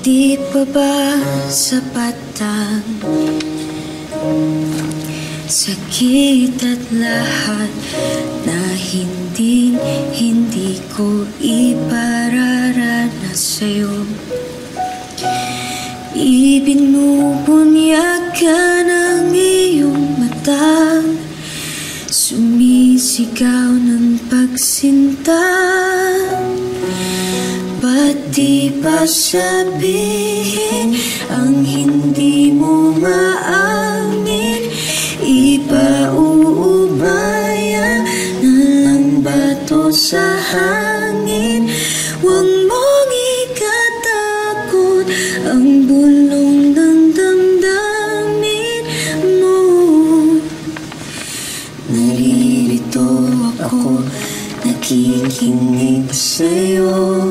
Di pa ba sapat ang sakit at lahat na hindi ko ipararanas sa'yo? Ibinubunyag ka ng iyong mata, sumisigaw ng pagsinta. Ba't di pa sabihin ang hindi mo maamin? Ipauubaya na lang ba to sa hangin? Huwag mong ikatakot ang bulong ng damdamin mo. Naririto ako, nakikinig sa'yo.